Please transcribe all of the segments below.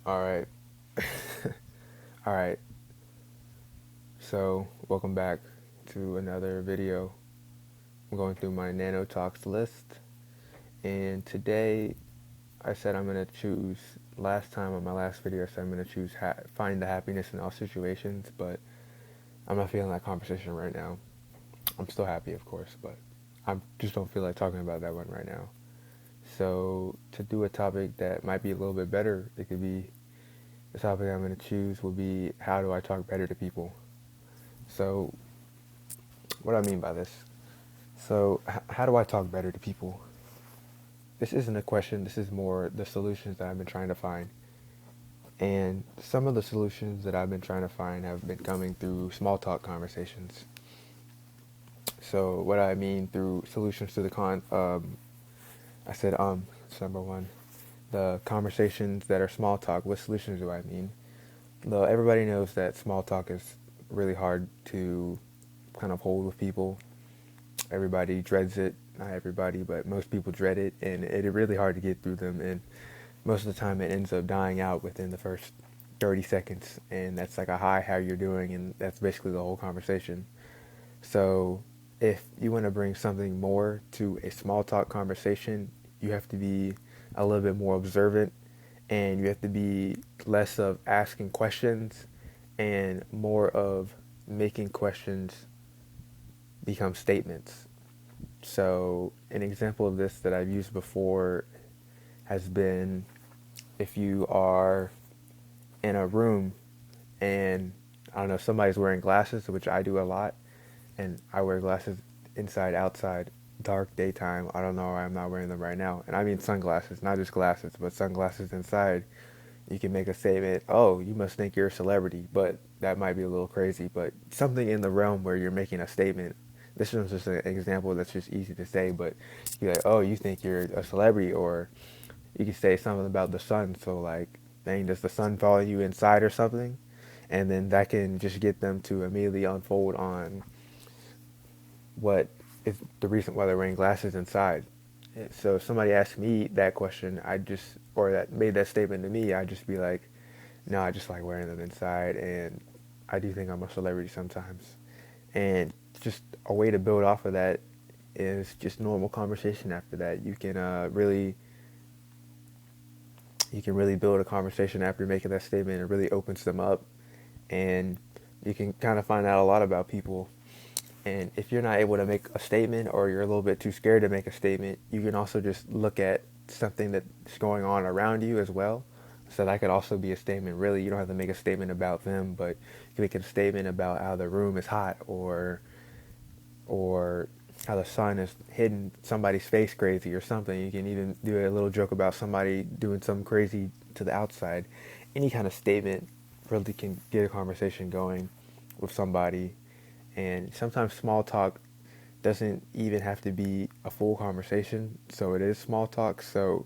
All right. All right. So, welcome back to another video. I'm going through my nano talks list, and today I said I'm going to choose. Last time on my last video, I said I'm going to choose find the happiness in all situations, but I'm not feeling that conversation right now. I'm still happy, of course, but I just don't feel like talking about that one right now. So, to do a topic that might be a little bit better, it could be the topic I'm going to choose will be how do I talk better to people. So, what do I mean by this? So, how do I talk better to people? This isn't a question, this is more the solutions that I've been trying to find. And some of the solutions that I've been trying to find have been coming through small talk conversations. So, what I mean through solutions to I said, it's number one. The conversations that are small talk, what solutions do I mean? Though everybody knows that small talk is really hard to kind of hold with people. Everybody dreads it. Not everybody, but most people dread it, and it's really hard to get through them. And most of the time, it ends up dying out within the first 30 seconds, and that's like a hi, how you're doing, and that's basically the whole conversation. So, if you want to bring something more to a small talk conversation, you have to be a little bit more observant, and you have to be less of asking questions and more of making questions become statements. So, an example of this that I've used before has been if you are in a room and I don't know, somebody's wearing glasses, which I do a lot, and I wear glasses inside, outside, dark, daytime. I don't know why I'm not wearing them right now. And I mean sunglasses, not just glasses, but sunglasses inside. You can make a statement, oh, you must think you're a celebrity, but that might be a little crazy. But something in the realm where you're making a statement. This is just an example that's just easy to say, but you're like, oh, you think you're a celebrity, or you could say something about the sun. So like, dang, does the sun follow you inside or something? And then that can just get them to immediately unfold on what is the reason why they're wearing glasses inside. So if somebody asked me that question, or that made that statement to me, I'd just be like, no, I just like wearing them inside, and I do think I'm a celebrity sometimes. And just a way to build off of that is just normal conversation after that. You can really build a conversation after making that statement. It really opens them up, and you can kind of find out a lot about people. And if you're not able to make a statement, or you're a little bit too scared to make a statement, you can also just look at something that's going on around you as well. So that could also be a statement. Really, you don't have to make a statement about them, but you can make a statement about how the room is hot, or how the sun is hitting somebody's face crazy or something. You can even do a little joke about somebody doing something crazy to the outside. Any kind of statement really can get a conversation going with somebody. And sometimes small talk doesn't even have to be a full conversation, so it is small talk. So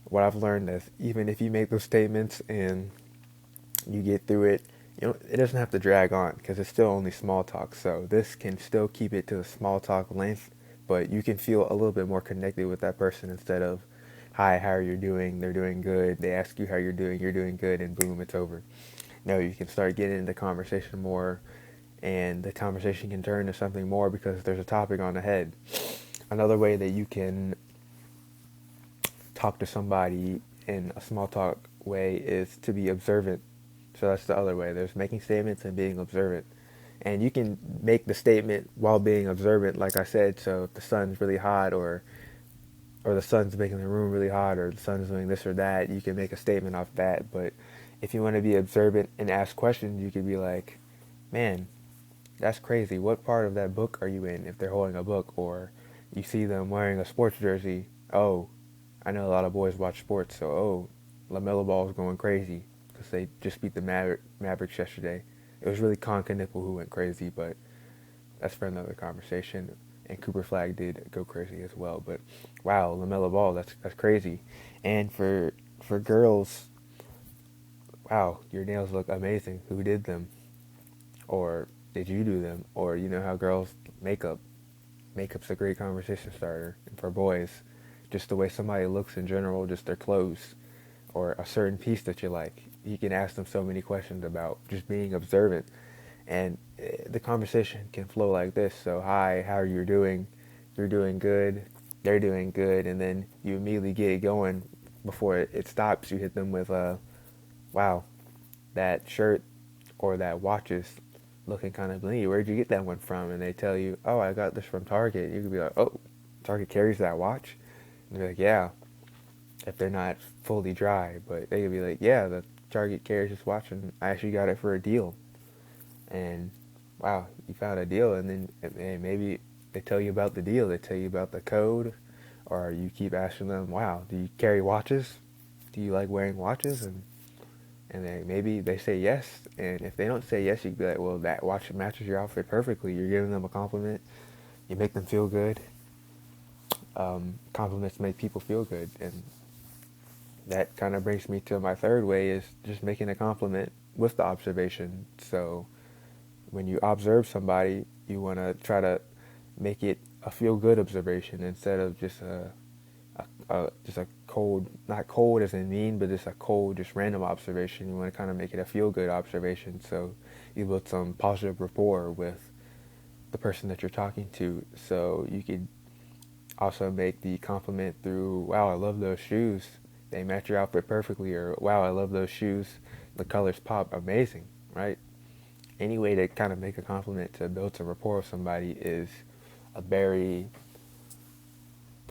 what I've learned is even if you make those statements and you get through it, it doesn't have to drag on because it's still only small talk. So this can still keep it to a small talk length, but you can feel a little bit more connected with that person instead of, hi, how are you doing? They're doing good. They ask you how you're doing good, and boom, it's over. No, you can start getting into conversation more, and the conversation can turn to something more because there's a topic on the head. Another way that you can talk to somebody in a small talk way is to be observant. So that's the other way. There's making statements and being observant. And you can make the statement while being observant, like I said. So if the sun's really hot, or the sun's making the room really hot, or the sun's doing this or that, you can make a statement off that. But if you want to be observant and ask questions, you could be like, man, that's crazy. What part of that book are you in if they're holding a book? Or you see them wearing a sports jersey. Oh, I know a lot of boys watch sports, so LaMelo Ball's going crazy because they just beat the Mavericks yesterday. It was really Con Knipple who went crazy, but that's for another conversation. And Cooper Flag did go crazy as well. But wow, LaMelo Ball, that's crazy. And for girls, wow, your nails look amazing. Who did them? Or did you do them? Or you know how girls makeup's a great conversation starter. And for boys, just the way somebody looks in general, just their clothes, or a certain piece that you like. You can ask them so many questions about just being observant, and the conversation can flow like this. So, hi, how are you doing? You're doing good. They're doing good, and then you immediately get it going before it stops. You hit them with wow, that shirt or that watch is looking kind of neat. Where'd you get that one from? And they tell you, oh, I got this from Target. You could be like, oh, Target carries that watch? And they're like, yeah, if they're not fully dry. But they could be like, yeah, the Target carries this watch, and I actually got it for a deal. And wow, you found a deal, and then and maybe they tell you about the deal. They tell you about the code, or you keep asking them, wow, do you carry watches? Do you like wearing watches? And then maybe they say yes, and if they don't say yes, you can be like, well, that watch matches your outfit perfectly. You're giving them a compliment. You make them feel good. Compliments make people feel good, and that kind of brings me to my third way is just making a compliment with the observation. So when you observe somebody, you want to try to make it a feel-good observation instead of just just a cold, not cold as in mean, but just a cold, just random observation. You want to kind of make it a feel-good observation, so you build some positive rapport with the person that you're talking to. So you could also make the compliment through, wow, I love those shoes. They match your outfit perfectly, or wow, I love those shoes. The colors pop, amazing, right? Any way to kind of make a compliment to build some rapport with somebody is a very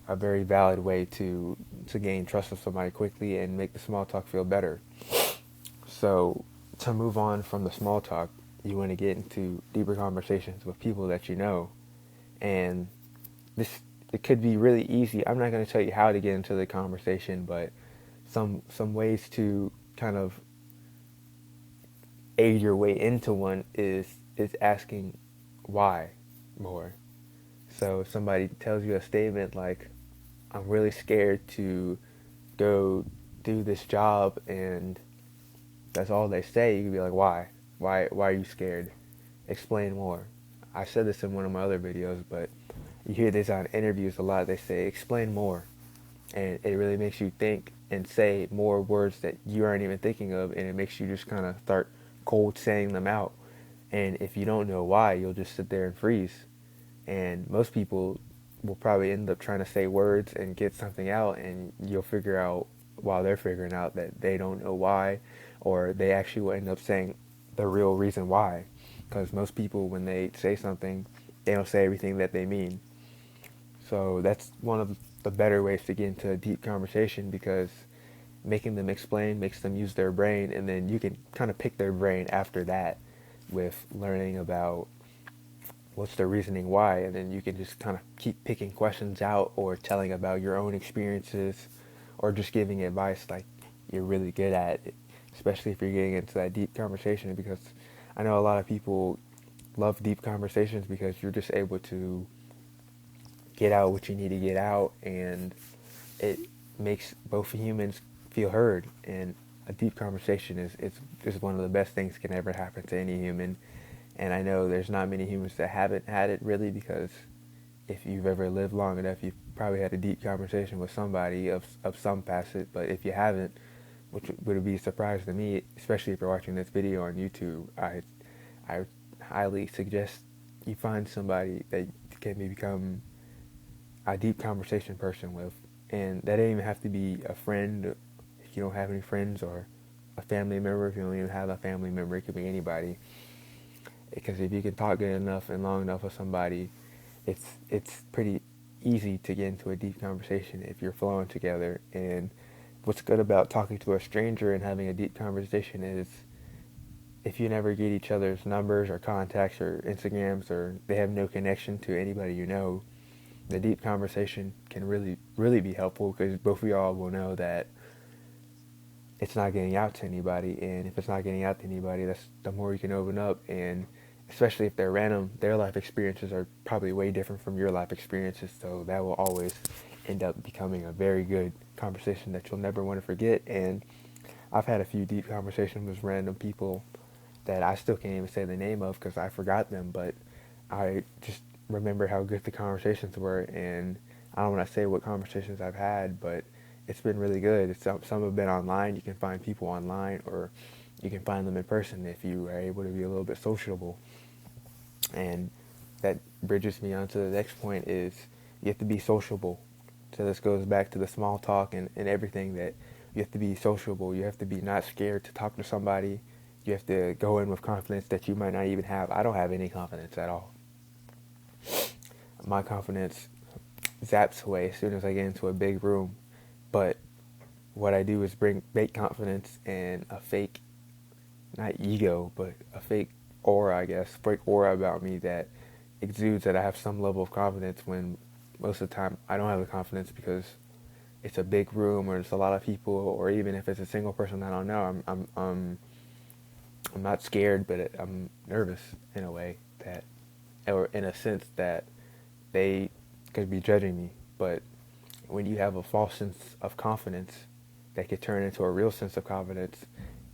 valid way to gain trust of somebody quickly and make the small talk feel better. So to move on from the small talk, you want to get into deeper conversations with people that you know. And this, it could be really easy. I'm not going to tell you how to get into the conversation, but some ways to kind of aid your way into one is asking why more. So if somebody tells you a statement like, I'm really scared to go do this job, and that's all they say, you can be like, why? Why are you scared? Explain more. I said this in one of my other videos, but you hear this on interviews a lot. They say, explain more. And it really makes you think and say more words that you aren't even thinking of, and it makes you just kind of start cold saying them out. And if you don't know why, you'll just sit there and freeze. And most people will probably end up trying to say words and get something out, and you'll figure out while they're figuring out that they don't know why, or they actually will end up saying the real reason why. Because most people, when they say something, they don't say everything that they mean. So that's one of the better ways to get into a deep conversation, because making them explain makes them use their brain, and then you can kind of pick their brain after that with learning about what's the reasoning why, and then you can just kind of keep picking questions out or telling about your own experiences or just giving advice like you're really good at it, especially if you're getting into that deep conversation, because I know a lot of people love deep conversations because you're just able to get out what you need to get out, and it makes both humans feel heard. And a deep conversation is one of the best things that can ever happen to any human. And I know there's not many humans that haven't had it, really, because if you've ever lived long enough, you've probably had a deep conversation with somebody of some facet. But if you haven't, which would be a surprise to me, especially if you're watching this video on YouTube, I highly suggest you find somebody that can become a deep conversation person with. And that doesn't even have to be a friend if you don't have any friends, or a family member if you don't even have a family member. It could be anybody. Because if you can talk good enough and long enough with somebody, it's pretty easy to get into a deep conversation if you're flowing together. And what's good about talking to a stranger and having a deep conversation is, if you never get each other's numbers or contacts or Instagrams, or they have no connection to anybody you know, the deep conversation can really be helpful, because both of y'all will know that it's not getting out to anybody. And if it's not getting out to anybody, that's the more you can open up. And especially if they're random, their life experiences are probably way different from your life experiences, so that will always end up becoming a very good conversation that you'll never want to forget. And I've had a few deep conversations with random people that I still can't even say the name of because I forgot them, but I just remember how good the conversations were. And I don't want to say what conversations I've had, but it's been really good. Some have been online. You can find people online, or you can find them in person if you are able to be a little bit sociable. And that bridges me on to the next point is you have to be sociable. So this goes back to the small talk and everything, that you have to be sociable. You have to be not scared to talk to somebody. You have to go in with confidence that you might not even have. I don't have any confidence at all. My confidence zaps away as soon as I get into a big room. But what I do is bring fake confidence and a fake, not ego, but a fake aura, I guess, fake aura about me that exudes that I have some level of confidence, when most of the time I don't have the confidence because it's a big room or there's a lot of people, or even if it's a single person I don't know. I'm not scared, but I'm nervous in a way that, or in a sense that they could be judging me. But when you have a false sense of confidence that could turn into a real sense of confidence,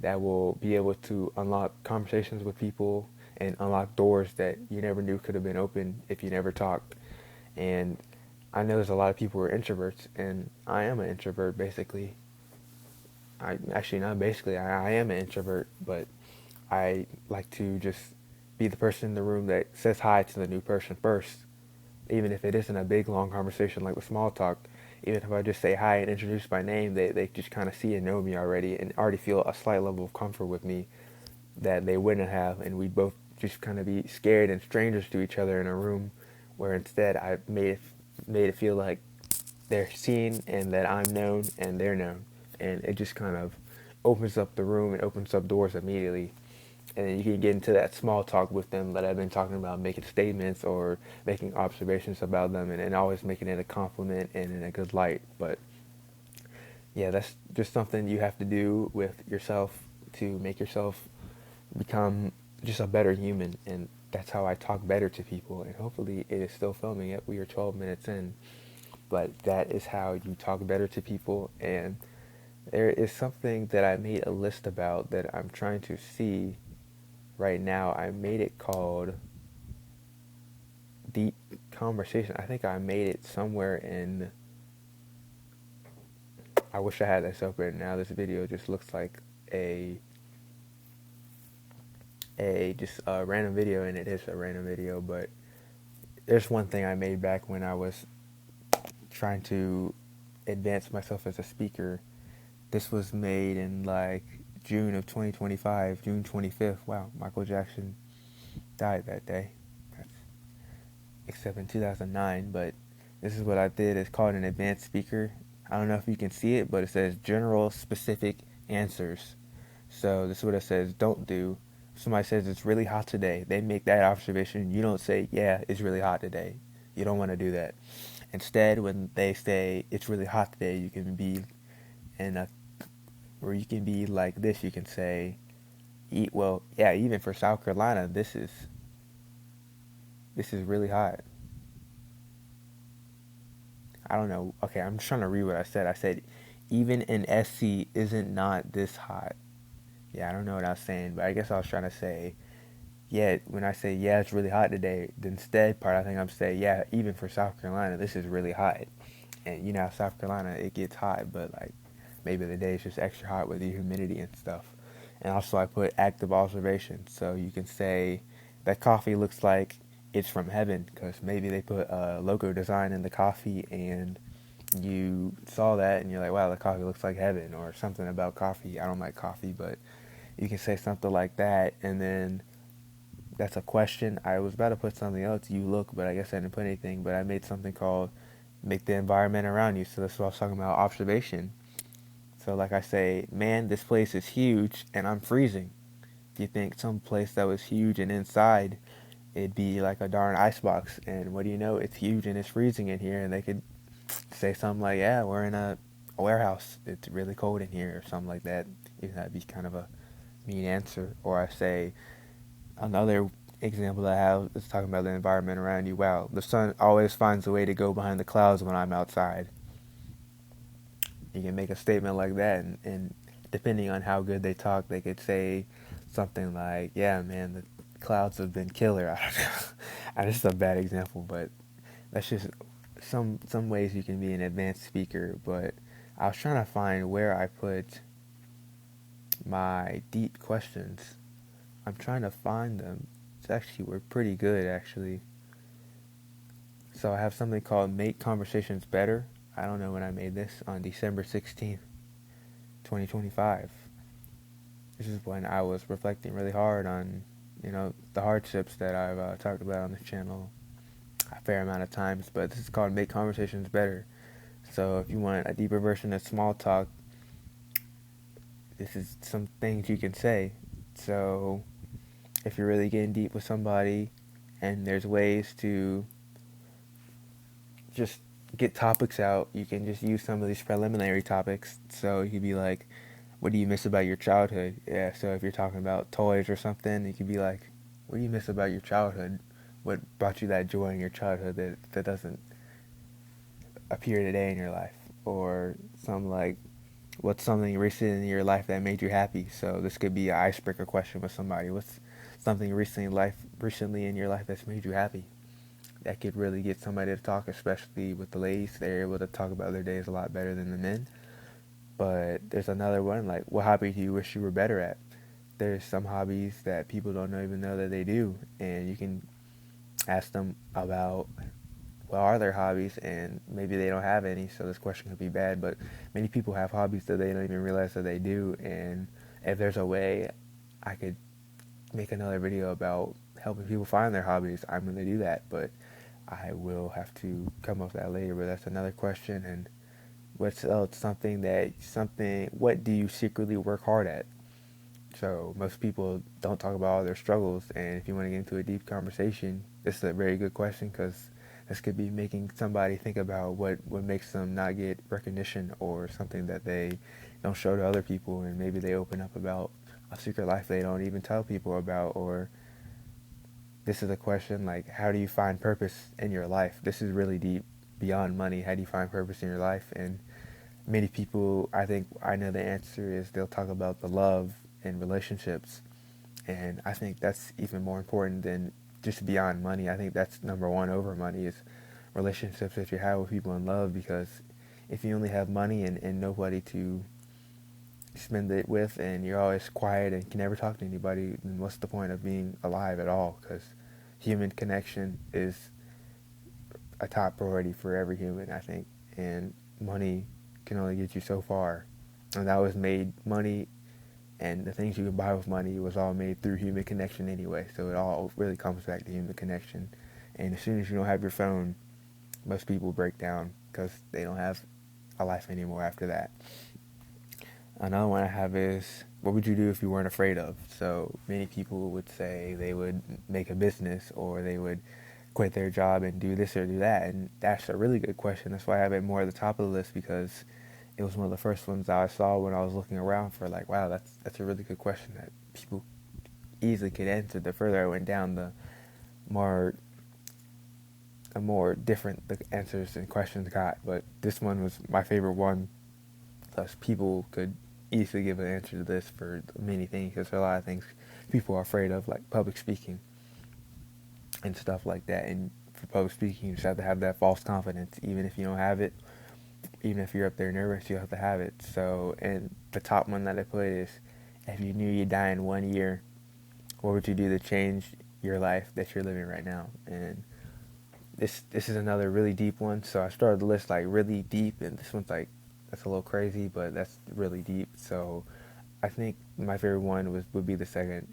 that will be able to unlock conversations with people and unlock doors that you never knew could have been open if you never talked. And I know there's a lot of people who are introverts, and I am an introvert basically. I actually not basically. I am an introvert, but I like to just be the person in the room that says hi to the new person first, even if it isn't a big long conversation like with small talk. Even if I just say hi and introduce my name, they just kind of see and know me already and already feel a slight level of comfort with me that they wouldn't have, and we'd both just kind of be scared and strangers to each other in a room, where instead I made it feel like they're seen and that I'm known and they're known, and it just kind of opens up the room and opens up doors immediately. And then you can get into that small talk with them that I've been talking about, making statements or making observations about them, and always making it a compliment and in a good light. But yeah, that's just something you have to do with yourself to make yourself become just a better human. And that's how I talk better to people. And hopefully it is still filming it. We are 12 minutes in. But that is how you talk better to people. And there is something that I made a list about that I'm trying to see right now. I made it called Deep Conversation. I think I made it somewhere in, I wish I had this open. Now this video just looks like a just a random video, and it is a random video. But there's one thing I made back when I was trying to advance myself as a speaker. This was made in like June of 2025, June 25th. Wow, Michael Jackson died that day. That's, except in 2009. But this is what I did. It's called an advanced speaker. I don't know if you can see it, but it says general specific answers. So this is what it says don't do. If somebody says it's really hot today, they make that observation. You don't say, yeah, it's really hot today. You don't want to do that. Instead, when they say it's really hot today, you can be in a, or you can be like this. You can say, well, yeah, even for South Carolina, this is really hot. I don't know. Okay, I'm just trying to read what I said. I said, even in SC isn't not this hot. Yeah, I don't know what I was saying, but I guess I was trying to say, yeah, when I say, yeah, it's really hot today, the instead part, I think I'm saying, yeah, even for South Carolina, this is really hot. And you know, South Carolina, it gets hot, but like maybe the day is just extra hot with the humidity and stuff. And also I put active observation, so you can say that coffee looks like it's from heaven, because maybe they put a logo design in the coffee and you saw that and you're like, wow, the coffee looks like heaven, or something about coffee. I don't like coffee, but you can say something like that, and then that's a question. I was about to put something else, you look, but I guess I didn't put anything, but I made something called make the environment around you. So that's what I was talking about, observation. So like I say, man, this place is huge and I'm freezing. Do you think some place that was huge and inside it'd be like a darn icebox, and what do you know, it's huge and it's freezing in here, and they could say something like, yeah, we're in a warehouse, it's really cold in here, or something like that. Even that'd be kind of a mean answer. Or I say, another example that I have is talking about the environment around you. Wow, the sun always finds a way to go behind the clouds when I'm outside. You can make a statement like that, and depending on how good they talk, they could say something like, yeah, man, the clouds have been killer. I don't know. This is a bad example, but that's just some ways you can be an advanced speaker. But I was trying to find where I put my deep questions. I'm trying to find them. It's actually, we're pretty good actually. So I have something called Make Conversations Better. I don't know when I made this, on December 16th, 2025. This is when I was reflecting really hard on, the hardships that I've talked about on this channel a fair amount of times. But this is called Make Conversations Better. So if you want a deeper version of small talk, this is some things you can say. So if you're really getting deep with somebody, and there's ways to just get topics out, you can just use some of these preliminary topics. So you could be like, what do you miss about your childhood? Yeah, so if you're talking about toys or something, you could be like, what do you miss about your childhood? What brought you that joy in your childhood that doesn't appear today in your life? Or some like, what's something recent in your life that made you happy? So this could be an icebreaker question with somebody. What's something recently in your life that's made you happy? That could really get somebody to talk, especially with the ladies. They're able to talk about their days a lot better than the men. But there's another one, like, what hobby do you wish you were better at? There's some hobbies that people don't even know that they do, and you can ask them about what are their hobbies, and maybe they don't have any, so this question could be bad, but many people have hobbies that they don't even realize that they do, and if there's a way I could make another video about helping people find their hobbies, I'm going to do that, but I will have to come up with that later. But that's another question. And what's else? What do you secretly work hard at? So most people don't talk about all their struggles, and if you want to get into a deep conversation, this is a very good question, because this could be making somebody think about what makes them not get recognition, or something that they don't show to other people, and maybe they open up about a secret life they don't even tell people about. Or this is a question like, how do you find purpose in your life? This is really deep, beyond money. How do you find purpose in your life? And many people, I think I know the answer is they'll talk about the love and relationships. And I think that's even more important than just beyond money. I think that's number one over money, is relationships that you have with people in love. Because if you only have money and nobody to spend it with, and you're always quiet and can never talk to anybody, then what's the point of being alive at all? Because human connection is a top priority for every human, I think. And money can only get you so far. And that was made, money and the things you can buy with money was all made through human connection anyway. So it all really comes back to human connection. And as soon as you don't have your phone, most people break down because they don't have a life anymore after that. Another one I have is, what would you do if you weren't afraid of? So many people would say they would make a business, or they would quit their job and do this or do that. And that's a really good question. That's why I have it more at the top of the list, because it was one of the first ones I saw when I was looking around for, like, wow, that's a really good question that people easily could answer. The further I went down, the more different the answers and questions got. But this one was my favorite one. Plus, people could easily give an answer to this for many things, because there are a lot of things people are afraid of, like public speaking and stuff like that. And for public speaking, you just have to have that false confidence. Even if you don't have it, even if you're up there nervous, you have to have it. So, and the top one that I put is, if you knew you'd die in 1 year, what would you do to change your life that you're living right now? And this is another really deep one. So I started the list like really deep, and this one's like, that's a little crazy, but that's really deep. So I think my favorite one would be the second.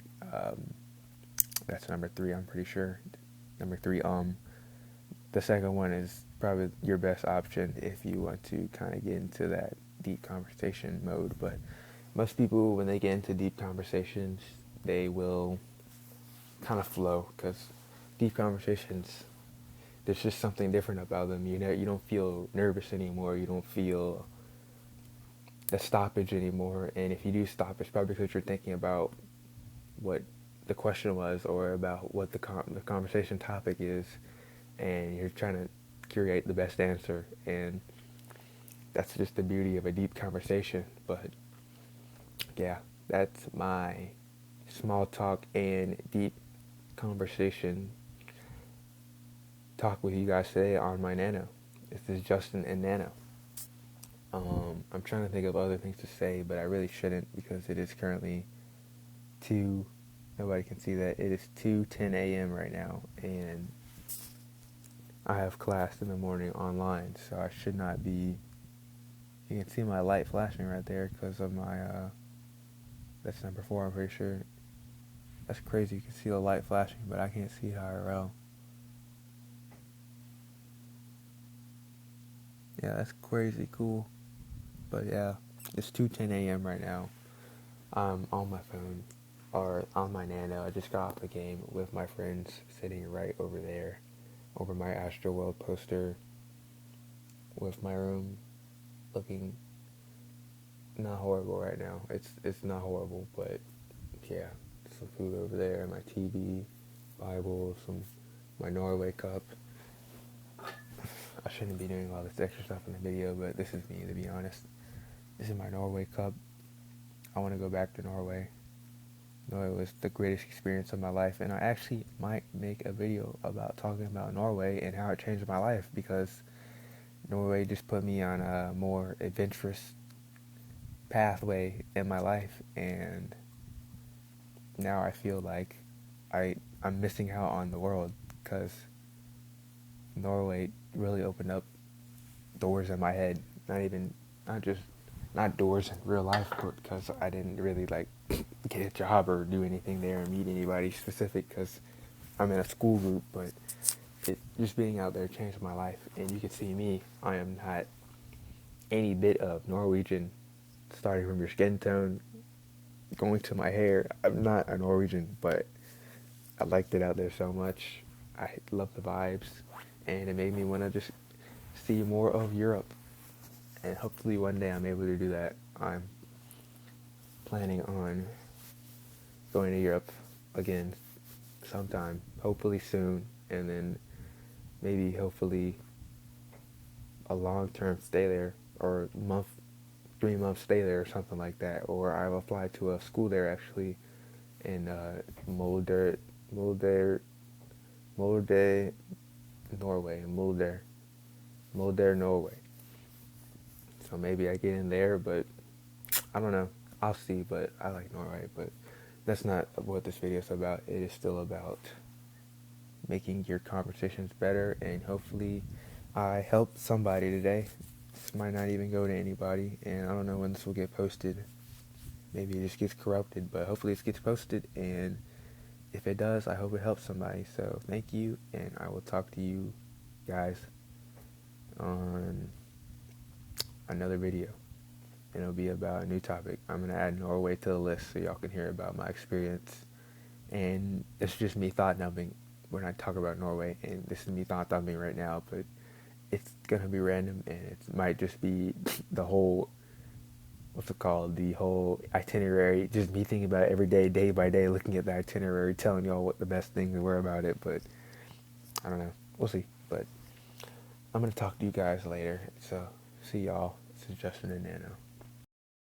That's number 3, I'm pretty sure. Number 3. The second one is probably your best option if you want to kind of get into that deep conversation mode. But most people, when they get into deep conversations, they will kind of flow, because deep conversations, there's just something different about them. You don't feel nervous anymore. You don't feel the stoppage anymore. And if you do stop, it's probably because you're thinking about what the question was, or about what the conversation topic is, and you're trying to curate the best answer. And that's just the beauty of a deep conversation. But yeah, that's my small talk and deep conversation talk with you guys today on my Nano. This is Justin and Nano. I'm trying to think of other things to say, but I really shouldn't because it is currently 2, nobody can see that, it is 2:10 a.m. right now, and I have class in the morning online, so I should not be, you can see my light flashing right there because of my, that's number 4, I'm pretty sure. That's crazy, you can see the light flashing, but I can't see IRL. Yeah, that's crazy cool. But yeah, it's 2:10 a.m. right now. I'm on my phone, or on my Nano. I just got off the game with my friends sitting right over there, over my Astroworld poster, with my room looking not horrible right now. It's not horrible, but yeah, some food over there, my TV, Bible, my Norway cup. I shouldn't be doing all this extra stuff in the video, but this is me, to be honest. This is my Norway cup. I want to go back to Norway. Norway was the greatest experience of my life, and I actually might make a video about talking about Norway and how it changed my life, because Norway just put me on a more adventurous pathway in my life, and now I feel like I'm missing out on the world, because Norway really opened up doors in my head. Not doors in real life, but because I didn't really like get a job or do anything there and meet anybody specific, because I'm in a school group. But just being out there changed my life, and you can see me. I am not any bit of Norwegian, starting from your skin tone, going to my hair. I'm not a Norwegian, but I liked it out there so much. I love the vibes, and it made me want to just see more of Europe. And hopefully one day I'm able to do that. I'm planning on going to Europe again sometime, hopefully soon, and then maybe hopefully a long-term stay there, or 3 month stay there, or something like that. Or I've applied to a school there actually in Molde, Norway, Molde, Norway. So maybe I get in there, but I don't know. I'll see, but I like Norway. But that's not what this video is about. It is still about making your conversations better, and hopefully I helped somebody today. This might not even go to anybody, and I don't know when this will get posted. Maybe it just gets corrupted, but hopefully it gets posted, and if it does, I hope it helps somebody. So thank you, and I will talk to you guys on another video, and it'll be about a new topic. I'm going to add Norway to the list so y'all can hear about my experience, and it's just me thought dumping when I talk about Norway, and this is me thought dumping right now, but it's going to be random, and it might just be the whole, the whole itinerary, just me thinking about it every day, day by day, looking at the itinerary, telling y'all what the best things were about it, but I don't know. We'll see, but I'm going to talk to you guys later, so see y'all. This is Justin and Nano.